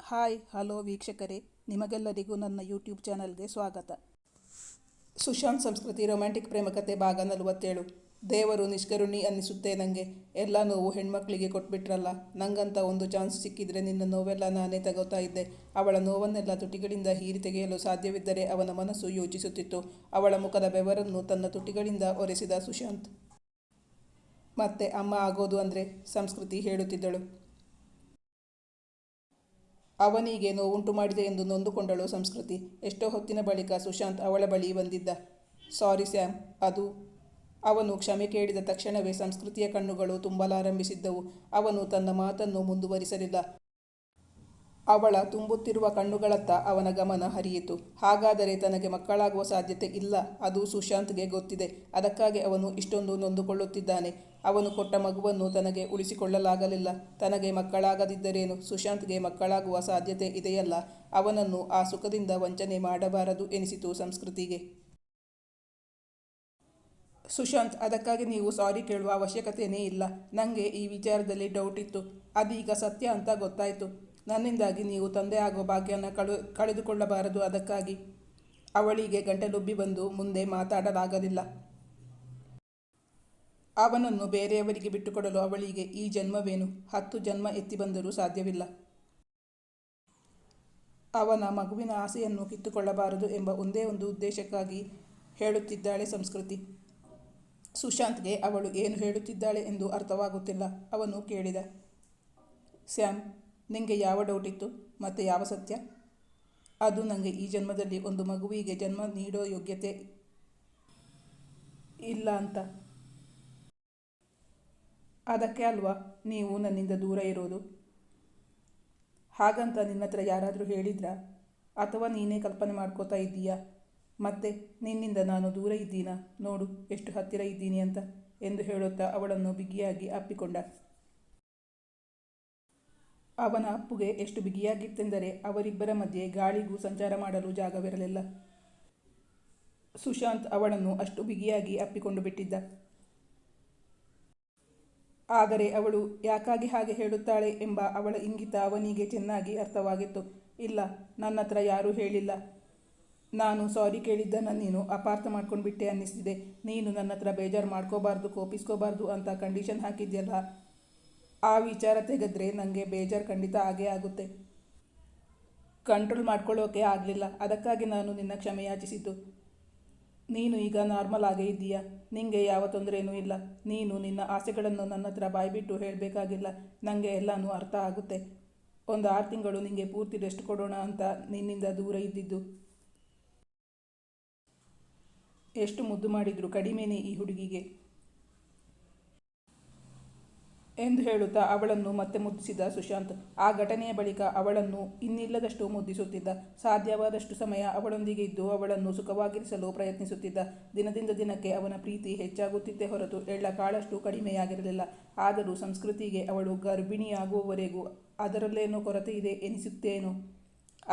Hi hello ವೀಕ್ಷಕರೇ, ನಿಮಗೆಲ್ಲರಿಗೂ ನನ್ನ ಯೂಟ್ಯೂಬ್ ಚಾನಲ್ಗೆ ಸ್ವಾಗತ. ಸುಶಾಂತ್ ಸಂಸ್ಕೃತಿ ರೊಮ್ಯಾಂಟಿಕ್ ಪ್ರೇಮಕತೆ ಭಾಗ 47. ದೇವರು ನಿಷ್ಕರುಣಿ ಅನ್ನಿಸುತ್ತೆ ನನಗೆ. ಎಲ್ಲ ನೋವು ಹೆಣ್ಮಕ್ಳಿಗೆ ಕೊಟ್ಬಿಟ್ರಲ್ಲ. ನಂಗಂತ ಒಂದು ಚಾನ್ಸ್ ಸಿಕ್ಕಿದ್ರೆ ನಿನ್ನ ನೋವೆಲ್ಲ ನಾನೇ ತಗೋತಾ ಇದ್ದೆ. ಅವಳ ನೋವನ್ನೆಲ್ಲ ತುಟಿಗಳಿಂದ ಹೀರಿ ತೆಗೆಯಲು ಸಾಧ್ಯವಿದ್ದರೆ ಅವನ ಮನಸ್ಸು ಯೋಚಿಸುತ್ತಿತ್ತು. ಅವಳ ಮುಖದ ಬೆವರನ್ನು ತನ್ನ ತುಟಿಗಳಿಂದ ಒರೆಸಿದ ಸುಶಾಂತ್. ಮತ್ತೆ ಅಮ್ಮ ಆಗೋದು ಅಂದರೆ ಸಂಸ್ಕೃತಿ ಹೇಳುತ್ತಿದ್ದಳು. ಅವನಿಗೆ ನೋವುಂಟು ಮಾಡಿದೆ ಎಂದು ನೊಂದುಕೊಂಡಳು ಸಂಸ್ಕೃತಿ. ಎಷ್ಟೋ ಹೊತ್ತಿನ ಬಳಿಕ ಸುಶಾಂತ್ ಅವಳ ಬಳಿ ಬಂದಿದ್ದ. ಸಾರಿ ಸ್ಯಾಮ್, ಅದು. ಅವನು ಕ್ಷಮೆ ಕೇಳಿದ ತಕ್ಷಣವೇ ಸಂಸ್ಕೃತಿಯ ಕಣ್ಣುಗಳು ತುಂಬಲಾರಂಭಿಸಿದ್ದವು. ಅವನು ತನ್ನ ಮಾತನ್ನು ಮುಂದುವರಿಸಲಿಲ್ಲ. ಅವಳ ತುಂಬುತ್ತಿರುವ ಕಣ್ಣುಗಳತ್ತ ಅವನ ಗಮನ ಹರಿಯಿತು. ಹಾಗಾದರೆ ತನಗೆ ಮಕ್ಕಳಾಗುವ ಸಾಧ್ಯತೆ ಇಲ್ಲ, ಅದು ಸುಶಾಂತ್ಗೆ ಗೊತ್ತಿದೆ. ಅದಕ್ಕಾಗಿ ಅವನು ಇಷ್ಟೊಂದು ನೊಂದುಕೊಳ್ಳುತ್ತಿದ್ದಾನೆ. ಅವನು ಕೊಟ್ಟ ಮಗುವನ್ನು ತನಗೆ ಉಳಿಸಿಕೊಳ್ಳಲಾಗಲಿಲ್ಲ. ತನಗೆ ಮಕ್ಕಳಾಗದಿದ್ದರೇನು, ಸುಶಾಂತ್ಗೆ ಮಕ್ಕಳಾಗುವ ಸಾಧ್ಯತೆ ಇದೆಯಲ್ಲ. ಅವನನ್ನು ಆ ಸುಖದಿಂದ ವಂಚನೆ ಮಾಡಬಾರದು ಎನಿಸಿತು ಸಂಸ್ಕೃತಿಗೆ. ಸುಶಾಂತ್, ಅದಕ್ಕಾಗಿ ನೀವು ಸಾರಿ ಕೇಳುವ ಅವಶ್ಯಕತೆಯೇ ಇಲ್ಲ. ನನಗೆ ಈ ವಿಚಾರದಲ್ಲಿ ಡೌಟ್ ಇತ್ತು. ಅದೀಗ ಸತ್ಯ ಅಂತ ಗೊತ್ತಾಯಿತು. ನನ್ನಿಂದಾಗಿ ನೀವು ತಂದೆ ಆಗೋ ಭಾಗ್ಯನ ಕಳೆದುಕೊಳ್ಳಬಾರದು. ಅದಕ್ಕಾಗಿ. ಅವಳಿಗೆ ಗಂಟಲುಬ್ಬಿ ಬಂದು ಮುಂದೆ ಮಾತಾಡಲಾಗಲಿಲ್ಲ. ಅವನನ್ನು ಬೇರೆಯವರಿಗೆ ಬಿಟ್ಟುಕೊಡಲು ಅವಳಿಗೆ ಈ ಜನ್ಮವೇನು, 10 ಜನ್ಮ ಎತ್ತಿ ಬಂದರೂ ಸಾಧ್ಯವಿಲ್ಲ. ಅವನ ಮಗುವಿನ ಆಸೆಯನ್ನು ಕಿತ್ತುಕೊಳ್ಳಬಾರದು ಎಂಬ ಒಂದೇ ಒಂದು ಉದ್ದೇಶಕ್ಕಾಗಿ ಹೇಳುತ್ತಿದ್ದಾಳೆ ಸಂಸ್ಕೃತಿ. ಸುಶಾಂತ್ಗೆ ಅವಳು ಏನು ಹೇಳುತ್ತಿದ್ದಾಳೆ ಎಂದು ಅರ್ಥವಾಗುತ್ತಿಲ್ಲ. ಅವನು ಕೇಳಿದ, ಸ್ಯಾಮ್, ನಿಂಗೆ ಯಾವ ಡೌಟ್ ಇತ್ತು ಮತ್ತು ಯಾವ ಸತ್ಯ? ಅದು ನನಗೆ ಈ ಜನ್ಮದಲ್ಲಿ ಒಂದು ಮಗುವಿಗೆ ಜನ್ಮ ನೀಡೋ ಯೋಗ್ಯತೆ ಇಲ್ಲ ಅಂತ. ಅದಕ್ಕೆ ಅಲ್ವಾ ನೀವು ನನ್ನಿಂದ ದೂರ ಇರೋದು? ಹಾಗಂತ ನಿನ್ನತ್ರ ಯಾರಾದರೂ ಹೇಳಿದ್ರಾ? ಅಥವಾ ನೀನೇ ಕಲ್ಪನೆ ಮಾಡ್ಕೋತಾ ಇದ್ದೀಯಾ? ಮತ್ತೆ ನಿನ್ನಿಂದ ನಾನು ದೂರ ಇದ್ದೀನಾ? ನೋಡು ಎಷ್ಟು ಹತ್ತಿರ ಇದ್ದೀನಿ ಅಂತ ಎಂದು ಹೇಳುತ್ತಾ ಅವಳನ್ನು ಬಿಗಿಯಾಗಿ ಅಪ್ಪಿಕೊಂಡ. ಅವನ ಅಪ್ಪುಗೆ ಎಷ್ಟು ಬಿಗಿಯಾಗಿತ್ತೆಂದರೆ ಅವರಿಬ್ಬರ ಮಧ್ಯೆ ಗಾಳಿಗೂ ಸಂಚಾರ ಮಾಡಲು ಜಾಗವಿರಲಿಲ್ಲ. ಸುಶಾಂತ್ ಅವಳನ್ನು ಅಷ್ಟು ಬಿಗಿಯಾಗಿ ಅಪ್ಪಿಕೊಂಡು ಬಿಟ್ಟಿದ್ದ. ಆದರೆ ಅವಳು ಯಾಕಾಗಿ ಹಾಗೆ ಹೇಳುತ್ತಾಳೆ ಎಂಬ ಅವಳ ಇಂಗಿತ ಅವನಿಗೆ ಚೆನ್ನಾಗಿ ಅರ್ಥವಾಗಿತ್ತು. ಇಲ್ಲ, ನನ್ನತ್ರ ಯಾರೂ ಹೇಳಿಲ್ಲ. ನಾನು ಸಾರಿ ಕೇಳಿದ್ದನ್ನು ನೀನು ಅಪಾರ್ಥ ಮಾಡ್ಕೊಂಡ್ಬಿಟ್ಟೆ ಅನ್ನಿಸ್ತಿದೆ. ನೀನು ನನ್ನತ್ರ ಬೇಜಾರು ಮಾಡ್ಕೋಬಾರ್ದು, ಕೋಪಿಸ್ಕೋಬಾರ್ದು ಅಂತ ಕಂಡೀಷನ್ ಹಾಕಿದ್ಯಲ್ಲ, ಆ ವಿಚಾರ ತೆಗೆದ್ರೆ ನನಗೆ ಬೇಜಾರು ಖಂಡಿತ ಆಗೇ ಆಗುತ್ತೆ. ಕಂಟ್ರೋಲ್ ಮಾಡ್ಕೊಳ್ಳೋಕೆ ಆಗಲಿಲ್ಲ. ಅದಕ್ಕಾಗಿ ನಾನು ನಿನ್ನ ಕ್ಷಮೆ ಯಾಚಿಸಿದ್ದು. ನೀನು ಈಗ ನಾರ್ಮಲ್ ಆಗೇ ಇದ್ದೀಯಾ. ನಿನಗೆ ಯಾವ ತೊಂದರೆನೂ ಇಲ್ಲ. ನೀನು ನಿನ್ನ ಆಸೆಗಳನ್ನು ನನ್ನ ಹತ್ರ ಬಾಯ್ಬಿಟ್ಟು ಹೇಳಬೇಕಾಗಿಲ್ಲ. ನನಗೆ ಎಲ್ಲನೂ ಅರ್ಥ ಆಗುತ್ತೆ. ಒಂದು 6 ತಿಂಗಳು ನಿನಗೆ ಪೂರ್ತಿ ರೆಸ್ಟ್ ಕೊಡೋಣ ಅಂತ ನಿನ್ನಿಂದ ದೂರ ಇದ್ದಿದ್ದು. ಎಷ್ಟು ಮುದ್ದು ಮಾಡಿದ್ರು ಕಡಿಮೆನೇ ಈ ಹುಡುಗಿಗೆ ಎಂದು ಹೇಳುತ್ತಾ ಅವಳನ್ನು ಮತ್ತೆ ಮುದ್ದಿಸಿದ ಸುಶಾಂತ್. ಆ ಘಟನೆಯ ಬಳಿಕ ಅವಳನ್ನು ಇನ್ನಿಲ್ಲದಷ್ಟು ಮುದ್ದಿಸುತ್ತಿದ್ದ. ಸಾಧ್ಯವಾದಷ್ಟು ಸಮಯ ಅವಳೊಂದಿಗೆ ಇದ್ದು ಅವಳನ್ನು ಸುಖವಾಗಿರಿಸಲು ಪ್ರಯತ್ನಿಸುತ್ತಿದ್ದ. ದಿನದಿಂದ ದಿನಕ್ಕೆ ಅವನ ಪ್ರೀತಿ ಹೆಚ್ಚಾಗುತ್ತಿದ್ದೇ ಹೊರತು ಎಳ್ಳ ಕಾಳಷ್ಟು ಕಡಿಮೆಯಾಗಿರಲಿಲ್ಲ. ಆದರೂ ಸಂಸ್ಕೃತಿಗೆ ಅವಳು ಗರ್ಭಿಣಿಯಾಗುವವರೆಗೂ ಅದರಲ್ಲೇನೋ ಕೊರತೆ ಇದೆ ಎನಿಸುತ್ತೇನೋ.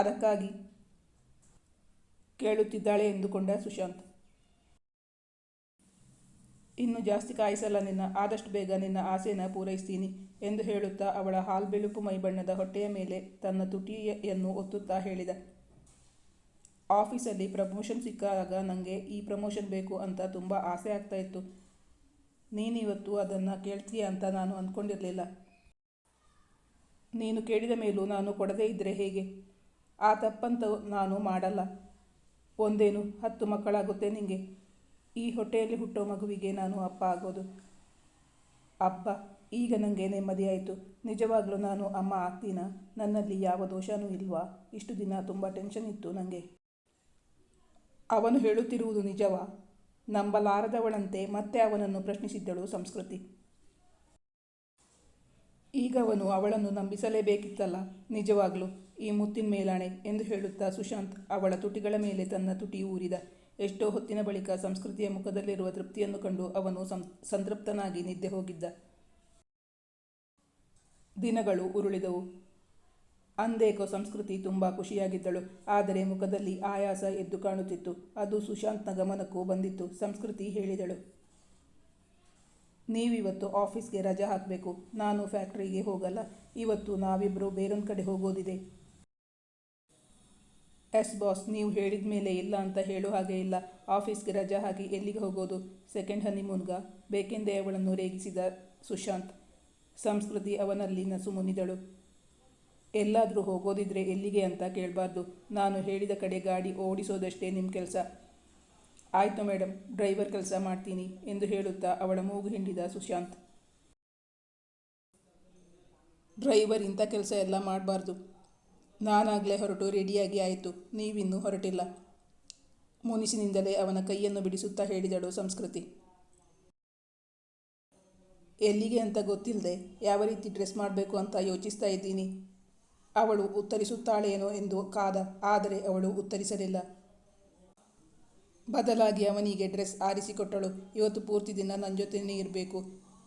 ಅದಕ್ಕಾಗಿ ಕೇಳುತ್ತಿದ್ದಾಳೆ ಎಂದುಕೊಂಡ ಸುಶಾಂತ್. ಇನ್ನು ಜಾಸ್ತಿ ಕಾಯಿಸಲ್ಲ ನಿನ್ನ, ಆದಷ್ಟು ಬೇಗ ನಿನ್ನ ಆಸೆನ ಪೂರೈಸ್ತೀನಿ ಎಂದು ಹೇಳುತ್ತಾ ಅವಳ ಹಾಲ್ಬೆಳುಪು ಮೈಬಣ್ಣದ ಹೊಟ್ಟೆಯ ಮೇಲೆ ತನ್ನ ತುಟಿಯನ್ನು ಒತ್ತುತ್ತಾ ಹೇಳಿದ. ಆಫೀಸಲ್ಲಿ ಪ್ರಮೋಷನ್ ಸಿಕ್ಕಾಗ ನನಗೆ ಈ ಪ್ರಮೋಷನ್ ಬೇಕು ಅಂತ ತುಂಬ ಆಸೆ ಆಗ್ತಾ ಇತ್ತು. ನೀನಿವತ್ತು ಅದನ್ನು ಕೇಳ್ತೀಯ ಅಂತ ನಾನು ಅಂದ್ಕೊಂಡಿರಲಿಲ್ಲ. ನೀನು ಕೇಳಿದ ಮೇಲೂ ನಾನು ಕೊಡದೇ ಇದ್ದರೆ ಹೇಗೆ? ಆ ತಪ್ಪಂತೂ ನಾನು ಮಾಡಲ್ಲ. ಒಂದೇನು 10 ಮಕ್ಕಳಾಗುತ್ತೆ ನಿಂಗೆ. ಈ ಹೊಟ್ಟೆಯಲ್ಲಿ ಹುಟ್ಟೋ ಮಗುವಿಗೆ ನಾನು ಅಪ್ಪ ಆಗೋದು. ಅಬ್ಬ, ಈಗ ನನಗೆ ನೆಮ್ಮದಿಯಾಯಿತು. ನಿಜವಾಗ್ಲೂ ನಾನು ಅಮ್ಮ ಆಗ್ತೀನಾ? ನನ್ನಲ್ಲಿ ಯಾವ ದೋಷನೂ ಇಲ್ವಾ? ಇಷ್ಟು ದಿನ ತುಂಬ ಟೆನ್ಷನ್ ಇತ್ತು ನನಗೆ. ಅವನು ಹೇಳುತ್ತಿರುವುದು ನಿಜವಾ? ನಂಬಲಾರದವಳಂತೆ ಮತ್ತೆ ಅವನನ್ನು ಪ್ರಶ್ನಿಸಿದ್ದಳು ಸಂಸ್ಕೃತಿ. ಈಗ ಅವನು ಅವಳನ್ನು ನಂಬಿಸಲೇಬೇಕಿತ್ತಲ್ಲ. ನಿಜವಾಗ್ಲೂ ಈ ಮುತ್ತಿನ ಮೇಲಾಣೆ ಎಂದು ಹೇಳುತ್ತಾ ಸುಶಾಂತ್ ಅವಳ ತುಟಿಗಳ ಮೇಲೆ ತನ್ನ ತುಟಿ ಊರಿದ. ಎಷ್ಟೋ ಹೊತ್ತಿನ ಬಳಿಕ ಸಂಸ್ಕೃತಿಯ ಮುಖದಲ್ಲಿರುವ ತೃಪ್ತಿಯನ್ನು ಕಂಡು ಅವನು ಸಂತೃಪ್ತನಾಗಿ ನಿದ್ದೆ ಹೋಗಿದ್ದ. ದಿನಗಳು ಉರುಳಿದವು. ಅಂದೇಕೋ ಸಂಸ್ಕೃತಿ ತುಂಬ ಖುಷಿಯಾಗಿದ್ದಳು. ಆದರೆ ಮುಖದಲ್ಲಿ ಆಯಾಸ ಎದ್ದು ಕಾಣುತ್ತಿತ್ತು. ಅದು ಸುಶಾಂತ್ನ ಗಮನಕ್ಕೂ ಬಂದಿತ್ತು. ಸಂಸ್ಕೃತಿ ಹೇಳಿದಳು, ನೀವಿವತ್ತು ಆಫೀಸ್ಗೆ ರಜೆ ಹಾಕಬೇಕು. ನಾನು ಫ್ಯಾಕ್ಟ್ರಿಗೆ ಹೋಗಲ್ಲ. ಇವತ್ತು ನಾವಿಬ್ಬರು ಬೇರೊಂದು ಕಡೆ ಹೋಗೋದಿದೆ. ಎಸ್ ಬಾಸ್, ನೀವು ಹೇಳಿದ ಮೇಲೆ ಇಲ್ಲ ಅಂತ ಹೇಳೋ ಹಾಗೆ ಇಲ್ಲ. ಆಫೀಸ್ಗೆ ರಜಾ ಹಾಕಿ ಎಲ್ಲಿಗೆ ಹೋಗೋದು? ಸೆಕೆಂಡ್ ಹನಿಮೂನ್ಗ? ಬೇಕೆಂದೇ ಅವಳನ್ನು ರೇಗಿಸಿದ ಸುಶಾಂತ್. ಸಂಸ್ಕೃತಿ ಅವನಲ್ಲಿ ನಸು ಮುನಿದಳು. ಎಲ್ಲಾದರೂ ಹೋಗೋದಿದ್ರೆ ಎಲ್ಲಿಗೆ ಅಂತ ಕೇಳಬಾರ್ದು. ನಾನು ಹೇಳಿದ ಕಡೆ ಗಾಡಿ ಓಡಿಸೋದಷ್ಟೇ ನಿಮ್ಮ ಕೆಲಸ. ಆಯಿತು ಮೇಡಮ್, ಡ್ರೈವರ್ ಕೆಲಸ ಮಾಡ್ತೀನಿ ಎಂದು ಹೇಳುತ್ತಾ ಅವಳ ಮೂಗು ಹಿಂಡಿದ ಸುಶಾಂತ್. ಡ್ರೈವರ್ ಇಂಥ ಕೆಲಸ ಎಲ್ಲ ಮಾಡಬಾರ್ದು. ನಾನಾಗಲೇ ಹೊರಟು ರೆಡಿಯಾಗಿ ಆಯಿತು, ನೀವಿನ್ನೂ ಹೊರಟಿಲ್ಲ. ಮುನಿಸಿನಿಂದಲೇ ಅವನ ಕೈಯನ್ನು ಬಿಡಿಸುತ್ತಾ ಹೇಳಿದಳು ಸಂಸ್ಕೃತಿ. ಎಲ್ಲಿಗೆ ಅಂತ ಗೊತ್ತಿಲ್ಲದೆ ಯಾವ ರೀತಿ ಡ್ರೆಸ್ ಮಾಡಬೇಕು ಅಂತ ಯೋಚಿಸ್ತಾ ಇದ್ದೀನಿ. ಅವಳು ಉತ್ತರಿಸುತ್ತಾಳೇನೋ ಎಂದು ಕಾದ, ಆದರೆ ಅವಳು ಉತ್ತರಿಸಲಿಲ್ಲ. ಬದಲಾಗಿ ಅವನಿಗೆ ಡ್ರೆಸ್ ಆರಿಸಿಕೊಟ್ಟಳು. ಇವತ್ತು ಪೂರ್ತಿ ದಿನ ನನ್ನ ಜೊತೆನೇ ಇರಬೇಕು.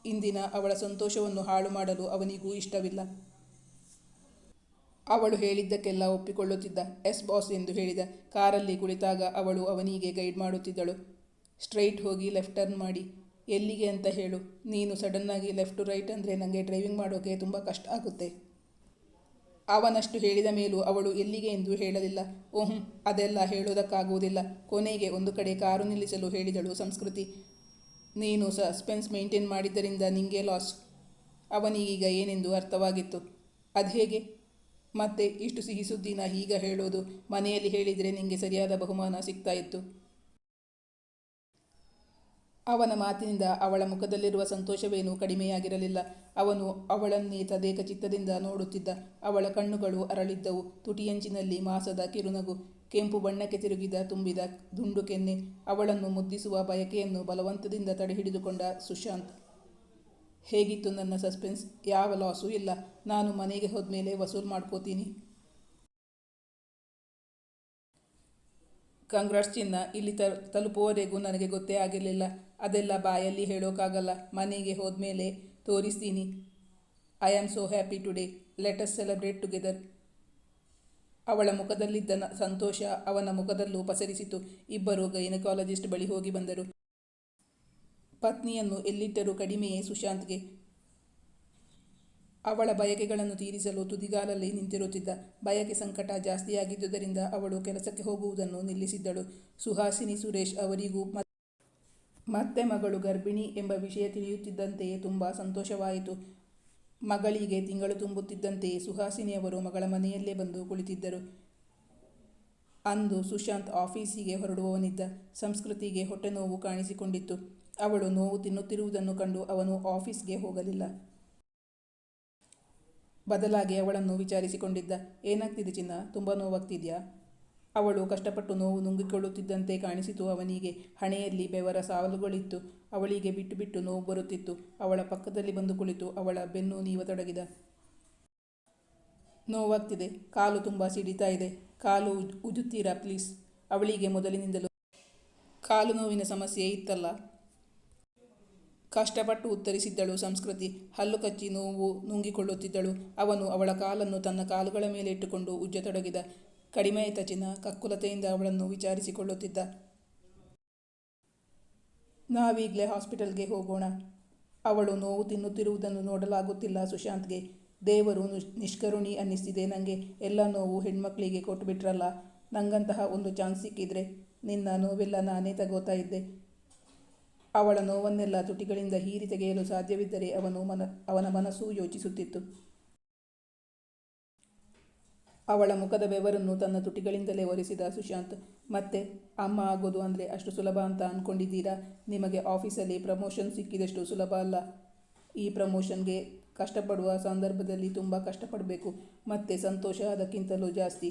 ಇಂದಿನ ಅವಳ ಸಂತೋಷವನ್ನು ಹಾಳು ಮಾಡಲು ಅವನಿಗೂ ಇಷ್ಟವಿಲ್ಲ. ಅವಳು ಹೇಳಿದ್ದಕ್ಕೆಲ್ಲ ಒಪ್ಪಿಕೊಳ್ಳುತ್ತಿದ್ದ. ಎಸ್ ಬಾಸ್ ಎಂದು ಹೇಳಿದ. ಕಾರಲ್ಲಿ ಕುಳಿತಾಗ ಅವಳು ಅವನಿಗೆ ಗೈಡ್ ಮಾಡುತ್ತಿದ್ದಳು. ಸ್ಟ್ರೈಟ್ ಹೋಗಿ ಲೆಫ್ಟ್ ಟರ್ನ್ ಮಾಡಿ. ಎಲ್ಲಿಗೆ ಅಂತ ಹೇಳು. ನೀನು ಸಡನ್ನಾಗಿ ಲೆಫ್ಟ್ ಟು ರೈಟ್ ಅಂದರೆ ನನಗೆ ಡ್ರೈವಿಂಗ್ ಮಾಡೋಕ್ಕೆ ತುಂಬ ಕಷ್ಟ ಆಗುತ್ತೆ. ಅವನಷ್ಟು ಹೇಳಿದ ಮೇಲೂ ಅವಳು ಎಲ್ಲಿಗೆ ಎಂದು ಹೇಳಲಿಲ್ಲ. ಓಹ್, ಅದೆಲ್ಲ ಹೇಳೋದಕ್ಕಾಗುವುದಿಲ್ಲ. ಕೊನೆಗೆ ಒಂದು ಕಡೆ ಕಾರು ನಿಲ್ಲಿಸಲು ಹೇಳಿದಳು ಸಂಸ್ಕೃತಿ. ನೀನು ಸಸ್ಪೆನ್ಸ್ ಮೇಂಟೈನ್ ಮಾಡಿದ್ದರಿಂದ ನಿಂಗೆ ಲಾಸ್. ಅವನಿಗೀಗ ಏನೆಂದು ಅರ್ಥವಾಗಿತ್ತು. ಅದು ಹೇಗೆ? ಮತ್ತೆ ಇಷ್ಟು ಸಿಹಿ ಸುದ್ದಿನ ಈಗ ಹೇಳೋದು? ಮನೆಯಲ್ಲಿ ಹೇಳಿದರೆ ನಿಂಗೆ ಸರಿಯಾದ ಬಹುಮಾನ ಸಿಗ್ತಾ ಇತ್ತು. ಅವನ ಮಾತಿನಿಂದ ಅವಳ ಮುಖದಲ್ಲಿರುವ ಸಂತೋಷವೇನೂ ಕಡಿಮೆಯಾಗಿರಲಿಲ್ಲ. ಅವನು ಅವಳನ್ನೇ ತದೇಕ ಚಿತ್ತದಿಂದ ನೋಡುತ್ತಿದ್ದ. ಅವಳ ಕಣ್ಣುಗಳು ಅರಳಿದ್ದವು. ತುಟಿಯಂಚಿನಲ್ಲಿ ಮಾಸದ ಕಿರುನಗು, ಕೆಂಪು ಬಣ್ಣಕ್ಕೆ ತಿರುಗಿದ ತುಂಬಿದ ದುಂಡು ಕೆನ್ನೆ. ಅವಳನ್ನು ಮುದ್ದಿಸುವ ಬಯಕೆಯನ್ನು ಬಲವಂತದಿಂದ ತಡೆಹಿಡಿದುಕೊಂಡ ಸುಶಾಂತ್. ಹೇಗಿತ್ತು ನನ್ನ ಸಸ್ಪೆನ್ಸ್? ಯಾವ ಲಾಸೂ ಇಲ್ಲ. ನಾನು ಮನೆಗೆ ಹೋದ್ಮೇಲೆ ವಸೂಲು ಮಾಡ್ಕೋತೀನಿ. ಕಂಗ್ರಾಟ್ಸ್ ಚಿನ್ನ. ಇಲ್ಲಿ ತಲುಪುವವರೆಗೂ ನನಗೆ ಗೊತ್ತೇ ಆಗಿರಲಿಲ್ಲ. ಅದೆಲ್ಲ ಬಾಯಲ್ಲಿ ಹೇಳೋಕ್ಕಾಗಲ್ಲ. ಮನೆಗೆ ಹೋದ್ಮೇಲೆ ತೋರಿಸ್ತೀನಿ. I am so happy today. Let us celebrate together. ಅವಳ ಮುಖದಲ್ಲಿದ್ದ ಸಂತೋಷ ಅವನ ಮುಖದಲ್ಲೂ ಪಸರಿಸಿತು. ಇಬ್ಬರು ಗೈನಕಾಲಜಿಸ್ಟ್ ಬಳಿ ಹೋಗಿ ಬಂದರು. ಪತ್ನಿಯನ್ನು ಎಲ್ಲಿಟ್ಟರೂ ಕಡಿಮೆಯೇ ಸುಶಾಂತ್ಗೆ. ಅವಳ ಬಯಕೆಗಳನ್ನು ತೀರಿಸಲು ತುದಿಗಾಲಲ್ಲಿ ನಿಂತಿರುತ್ತಿದ್ದ. ಬಯಕೆ ಸಂಕಟ ಜಾಸ್ತಿಯಾಗಿದ್ದುದರಿಂದ ಅವಳು ಕೆಲಸಕ್ಕೆ ಹೋಗುವುದನ್ನು ನಿಲ್ಲಿಸಿದ್ದಳು. ಸುಹಾಸಿನಿ ಸುರೇಶ್ ಅವರಿಗೂ ಮತ್ತೆ ಮಗಳು ಗರ್ಭಿಣಿ ಎಂಬ ವಿಷಯ ತಿಳಿಯುತ್ತಿದ್ದಂತೆಯೇ ತುಂಬ ಸಂತೋಷವಾಯಿತು. ಮಗಳಿಗೆ ತಿಂಗಳು ತುಂಬುತ್ತಿದ್ದಂತೆಯೇ ಸುಹಾಸಿನಿಯವರು ಮಗಳ ಮನೆಯಲ್ಲೇ ಬಂದು ಕುಳಿತಿದ್ದರು. ಅಂದು ಸುಶಾಂತ್ ಆಫೀಸಿಗೆ ಹೊರಡುವವನಿದ್ದ. ಸಂಸ್ಕೃತಿಗೆ ಹೊಟ್ಟೆ ನೋವು ಕಾಣಿಸಿಕೊಂಡಿತ್ತು. ಅವಳು ನೋವು ತಿನ್ನುತ್ತಿರುವುದನ್ನು ಕಂಡು ಅವನು ಆಫೀಸ್ಗೆ ಹೋಗಲಿಲ್ಲ. ಬದಲಾಗಿ ಅವಳನ್ನು ವಿಚಾರಿಸಿಕೊಂಡಿದ್ದ. ಏನಾಗ್ತಿದೆ ಚಿನ್ನ? ತುಂಬ ನೋವಾಗ್ತಿದೆಯಾ? ಅವಳು ಕಷ್ಟಪಟ್ಟು ನೋವು ನುಂಗಿಕೊಳ್ಳುತ್ತಿದ್ದಂತೆ ಕಾಣಿಸಿತು ಅವನಿಗೆ. ಹಣೆಯಲ್ಲಿ ಬೆವರ ಸಾಲುಗಳಿತ್ತು. ಅವಳಿಗೆ ಬಿಟ್ಟು ಬಿಟ್ಟು ನೋವು ಬರುತ್ತಿತ್ತು. ಅವಳ ಪಕ್ಕದಲ್ಲಿ ಬಂದು ಕುಳಿತು ಅವಳ ಬೆನ್ನು ನೀವತೊಡಗಿದ. ನೋವಾಗ್ತಿದೆ. ಕಾಲು ತುಂಬ ಸಿಡಿತಾ ಇದೆ. ಕಾಲು ಉಜ್ಜುತ್ತೀರಾ ಪ್ಲೀಸ್? ಅವಳಿಗೆ ಮೊದಲಿನಿಂದಲೂ ಕಾಲು ನೋವಿನ ಸಮಸ್ಯೆ ಇತ್ತಲ್ಲ. ಕಷ್ಟಪಟ್ಟು ಉತ್ತರಿಸಿದ್ದಳು ಸಂಸ್ಕೃತಿ. ಹಲ್ಲು ಕಚ್ಚಿ ನೋವು ನುಂಗಿಕೊಳ್ಳುತ್ತಿದ್ದಳು. ಅವನು ಅವಳ ಕಾಲನ್ನು ತನ್ನ ಕಾಲುಗಳ ಮೇಲೆ ಇಟ್ಟುಕೊಂಡು ಉಜ್ಜತೊಡಗಿದ. ಕಡಿಮೆ ಆಯ್ತಾ ಚಿನ್ನ? ಕಕ್ಕುಲತೆಯಿಂದ ಅವಳನ್ನು ವಿಚಾರಿಸಿಕೊಳ್ಳುತ್ತಿದ್ದ. ನಾವೀಗಲೇ ಹಾಸ್ಪಿಟಲ್ಗೆ ಹೋಗೋಣ. ಅವಳು ನೋವು ತಿನ್ನುತ್ತಿರುವುದನ್ನು ನೋಡಲಾಗುತ್ತಿಲ್ಲ ಸುಶಾಂತ್ಗೆ. ದೇವರು ನಿಷ್ಕರುಣಿ ಅನ್ನಿಸ್ತಿದೆ ನನಗೆ. ಎಲ್ಲ ನೋವು ಹೆಣ್ಮಕ್ಳಿಗೆ ಕೊಟ್ಟುಬಿಟ್ರಲ್ಲ. ನಂಗಂತಹ ಒಂದು ಚಾನ್ಸ್ ಸಿಕ್ಕಿದ್ರೆ ನಿನ್ನ ನೋವೆಲ್ಲ ನಾನೇ ತಗೋತಾ ಇದ್ದೆ. ಅವಳ ನೋವನ್ನೆಲ್ಲ ತುಟಿಗಳಿಂದ ಹೀರಿ ತೆಗೆಯಲು ಸಾಧ್ಯವಿದ್ದರೆ ಅವನ ಮನಸ್ಸು ಯೋಚಿಸುತ್ತಿತ್ತು. ಅವಳ ಮುಖದ ಬೆವರನ್ನು ತನ್ನ ತುಟಿಗಳಿಂದಲೇ ಒರೆಸಿದ ಸುಶಾಂತ್. ಮತ್ತೆ ಅಮ್ಮ ಆಗೋದು ಅಂದರೆ ಅಷ್ಟು ಸುಲಭ ಅಂತ ಅಂದ್ಕೊಂಡಿದ್ದೀರಾ? ನಿಮಗೆ ಆಫೀಸಲ್ಲಿ ಪ್ರಮೋಷನ್ ಸಿಕ್ಕಿದಷ್ಟು ಸುಲಭ ಅಲ್ಲ. ಈ ಪ್ರಮೋಷನ್ಗೆ ಕಷ್ಟಪಡುವ ಸಂದರ್ಭದಲ್ಲಿ ತುಂಬ ಕಷ್ಟಪಡಬೇಕು. ಮತ್ತು ಸಂತೋಷ ಅದಕ್ಕಿಂತಲೂ ಜಾಸ್ತಿ.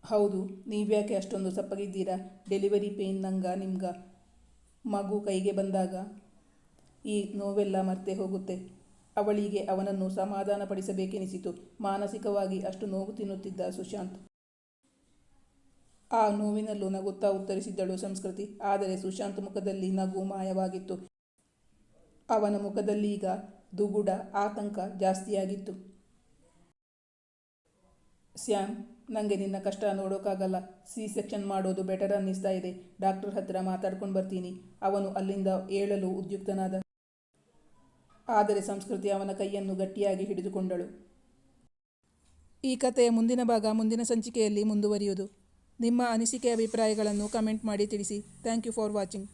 ಹೌದು, ನೀವ್ಯಾಕೆ ಅಷ್ಟೊಂದು ಸಪ್ಪಗಿದ್ದೀರಾ? ಡೆಲಿವರಿ ಪೇಯ್ನ್ ನಂಗ ನಿಮ್ಗ? ಮಗು ಕೈಗೆ ಬಂದಾಗ ಈ ನೋವೆಲ್ಲ ಮರ್ತೇ ಹೋಗುತ್ತೆ. ಅವಳಿಗೆ ಅವನನ್ನು ಸಮಾಧಾನಪಡಿಸಬೇಕೆನಿಸಿತು. ಮಾನಸಿಕವಾಗಿ ಅಷ್ಟು ನೋವು ತಿನ್ನುತ್ತಿದ್ದ ಸುಶಾಂತ್. ಆ ನೋವಿನಲ್ಲೂ ನಗುತ್ತಾ ಉತ್ತರಿಸಿದ್ದಳು ಸಂಸ್ಕೃತಿ. ಆದರೆ ಸುಶಾಂತ್ ಮುಖದಲ್ಲಿ ನಗು ಮಾಯವಾಗಿತ್ತು. ಅವನ ಮುಖದಲ್ಲೀಗ ದುಗುಡ, ಆತಂಕ ಜಾಸ್ತಿಯಾಗಿತ್ತು. ಸ್ಯಾಮ್, ನನಗೆ ನಿನ್ನ ಕಷ್ಟ ನೋಡೋಕ್ಕಾಗಲ್ಲ. ಸೆಕ್ಷನ್ ಮಾಡೋದು ಬೆಟರ್ ಅನ್ನಿಸ್ತಾ ಇದೆ. ಡಾಕ್ಟರ್ ಹತ್ರ ಮಾತಾಡ್ಕೊಂಡು ಬರ್ತೀನಿ. ಅವನು ಅಲ್ಲಿಂದ ಏಳಲು ಉದ್ಯುಕ್ತನಾದ. ಆದರೆ ಸಂಸ್ಕೃತಿ ಅವನ ಕೈಯನ್ನು ಗಟ್ಟಿಯಾಗಿ ಹಿಡಿದುಕೊಂಡಳು. ಈ ಕಥೆಯ ಮುಂದಿನ ಭಾಗ ಮುಂದಿನ ಸಂಚಿಕೆಯಲ್ಲಿ ಮುಂದುವರಿಯುವುದು. ನಿಮ್ಮ ಅನಿಸಿಕೆ ಅಭಿಪ್ರಾಯಗಳನ್ನು ಕಮೆಂಟ್ ಮಾಡಿ ತಿಳಿಸಿ. Thank you for watching.